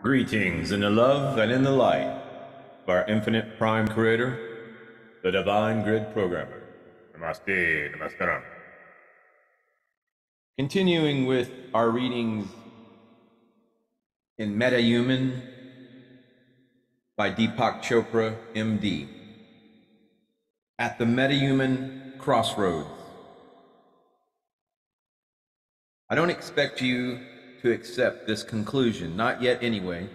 Greetings in the love and in the light of our infinite prime creator, the divine grid programmer. Namaste, namaskaram. Continuing with our readings in MetaHuman by Deepak Chopra, MD. At the MetaHuman crossroads. I don't expect you to accept this conclusion, not yet anyway.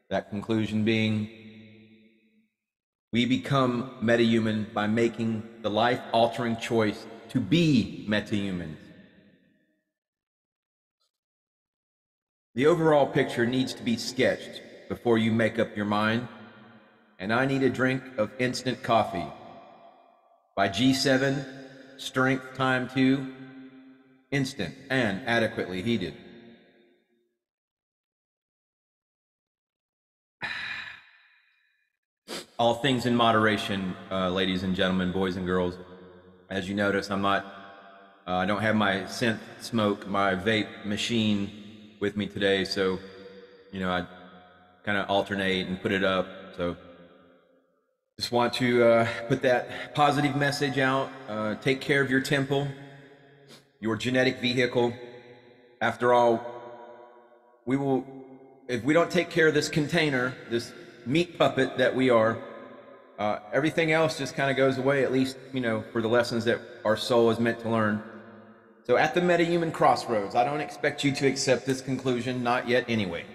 That conclusion being, we become metahuman by making the life-altering choice to be metahumans. The overall picture needs to be sketched before you make up your mind, and I need a drink of instant coffee. By G7, strength time 2, instant and adequately heated. All things in moderation, ladies and gentlemen, boys and girls. As you notice, I don't have my synth smoke, my vape machine with me today, so, I kind of alternate and put it up. So just want to put that positive message out. Take care of your temple, your genetic vehicle. After all, if we don't take care of this container, this meat puppet that we are, everything else just kind of goes away, at least, for the lessons that our soul is meant to learn. So at the metahuman crossroads, I don't expect you to accept this conclusion, not yet anyway.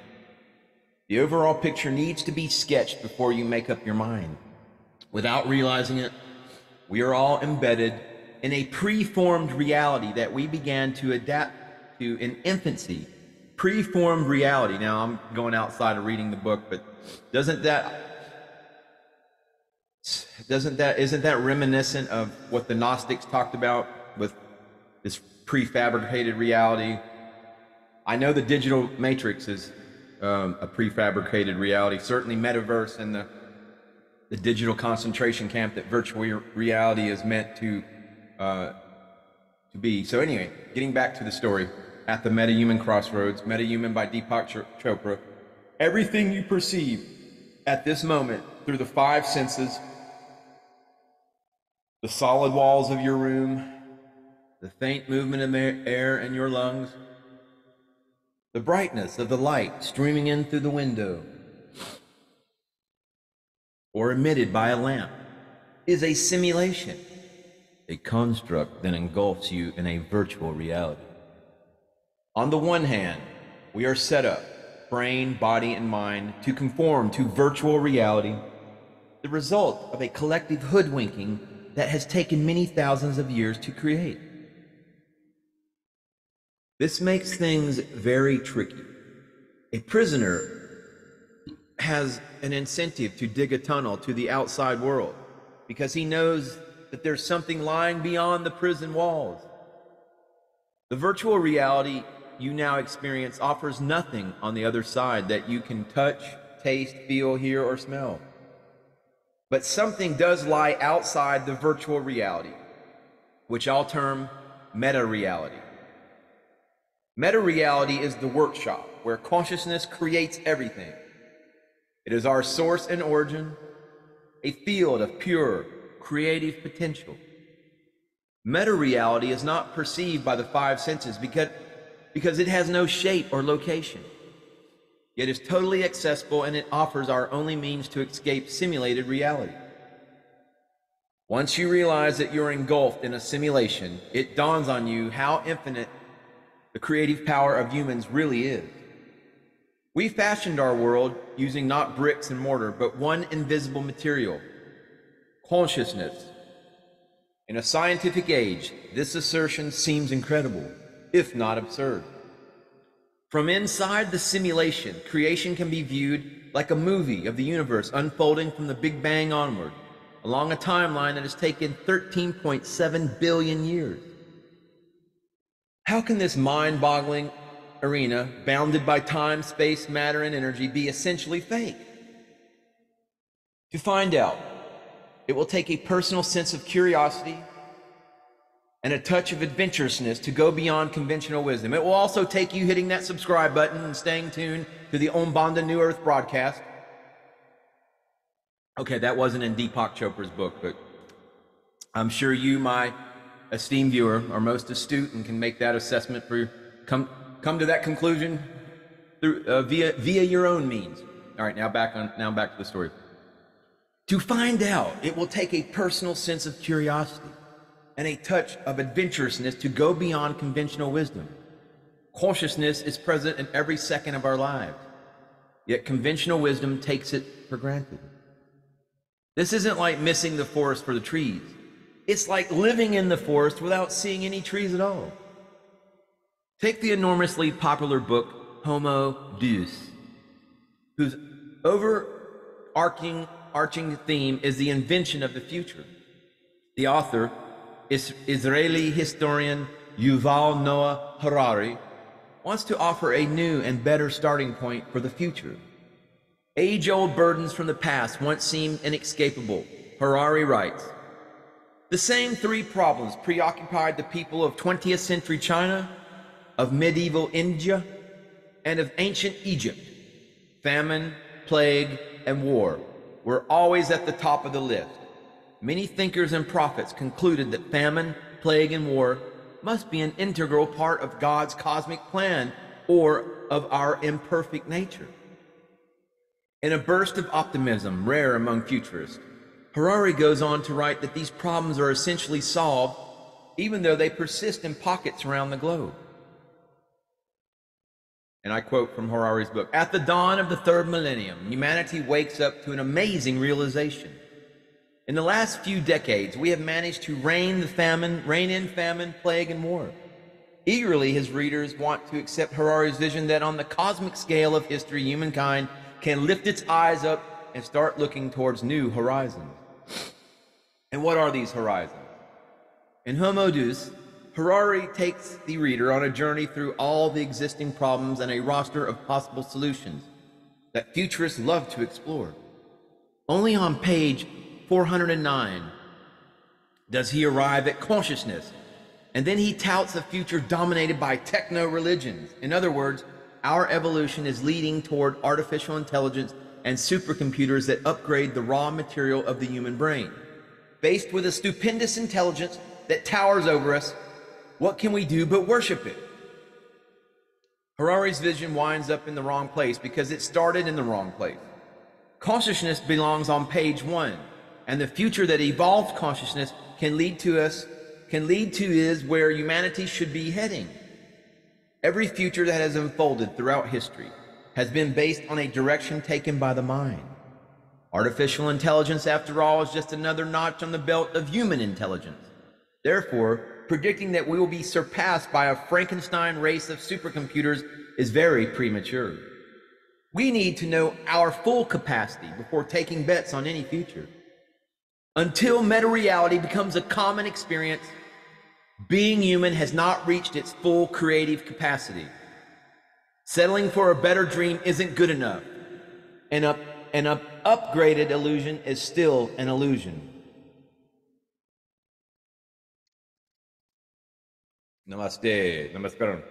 The overall picture needs to be sketched before you make up your mind. Without realizing it, we are all embedded in a preformed reality that we began to adapt to in infancy. Preformed reality. Now, I'm going outside of reading the book, but isn't that reminiscent of what the Gnostics talked about with this prefabricated reality? I know the digital matrix is a prefabricated reality. Certainly metaverse and the digital concentration camp that virtual reality is meant to be. So anyway, getting back to the story. At the metahuman crossroads, MetaHuman by Deepak Chopra, everything you perceive at this moment through the 5 senses, the solid walls of your room, the faint movement of air in your lungs, the brightness of the light streaming in through the window, or emitted by a lamp, is a simulation, a construct that engulfs you in a virtual reality. On the one hand, we are set up, brain, body, and mind, to conform to virtual reality, the result of a collective hoodwinking that has taken many thousands of years to create. This makes things very tricky. A prisoner has an incentive to dig a tunnel to the outside world because he knows that there's something lying beyond the prison walls. The virtual reality you now experience offers nothing on the other side that you can touch, taste, feel, hear, or smell. But something does lie outside the virtual reality, which I'll term meta-reality. Meta-reality is the workshop where consciousness creates everything. It is our source and origin, a field of pure, creative potential. Meta-reality is not perceived by the 5 senses because it has no shape or location. It is totally accessible, and it offers our only means to escape simulated reality. Once you realize that you're engulfed in a simulation, it dawns on you how infinite the creative power of humans really is. We fashioned our world using not bricks and mortar, but one invisible material, consciousness. In a scientific age, this assertion seems incredible, if not absurd. From inside the simulation, creation can be viewed like a movie of the universe unfolding from the Big Bang onward, along a timeline that has taken 13.7 billion years. How can this mind-boggling arena, bounded by time, space, matter, and energy, be essentially fake? To find out, it will take a personal sense of curiosity and a touch of adventurousness to go beyond conventional wisdom. It will also take you hitting that subscribe button and staying tuned to the Om Banda New Earth broadcast. Okay, that wasn't in Deepak Chopra's book, but I'm sure you, my esteemed viewer, are most astute and can make that assessment for come to that conclusion through via your own means. All right, now back to the story. To find out, it will take a personal sense of curiosity and a touch of adventurousness to go beyond conventional wisdom. Cautiousness is present in every second of our lives, yet conventional wisdom takes it for granted. This isn't like missing the forest for the trees. It's like living in the forest without seeing any trees at all. Take the enormously popular book Homo Deus, whose overarching theme is the invention of the future. The author, Israeli historian Yuval Noah Harari, wants to offer a new and better starting point for the future. Age-old burdens from the past once seemed inescapable. Harari writes, the same three problems preoccupied the people of 20th century China, of medieval India, and of ancient Egypt. Famine, plague, and war were always at the top of the list. Many thinkers and prophets concluded that famine, plague, and war must be an integral part of God's cosmic plan or of our imperfect nature. In a burst of optimism rare among futurists, Harari goes on to write that these problems are essentially solved, even though they persist in pockets around the globe. And I quote from Harari's book, at the dawn of the third millennium, humanity wakes up to an amazing realization. In the last few decades, we have managed to rein in famine, plague, and war. Eagerly, his readers want to accept Harari's vision that on the cosmic scale of history, humankind can lift its eyes up and start looking towards new horizons. And what are these horizons? In Homo Deus, Harari takes the reader on a journey through all the existing problems and a roster of possible solutions that futurists love to explore. Only on page 409 does he arrive at consciousness, and then he touts a future dominated by techno-religions. In other words, our evolution is leading toward artificial intelligence and supercomputers that upgrade the raw material of the human brain. Faced with a stupendous intelligence that towers over us, what can we do but worship it? Harari's vision winds up in the wrong place because it started in the wrong place. Consciousness belongs on page 1, and the future that evolves consciousness can lead to is where humanity should be heading. Every future that has unfolded throughout history has been based on a direction taken by the mind. Artificial intelligence, after all, is just another notch on the belt of human intelligence. Therefore, predicting that we will be surpassed by a Frankenstein race of supercomputers is very premature. We need to know our full capacity before taking bets on any future. Until metareality becomes a common experience, being human has not reached its full creative capacity. Settling for a better dream isn't good enough. An upgraded illusion is still an illusion. Namaste. Namaskaram.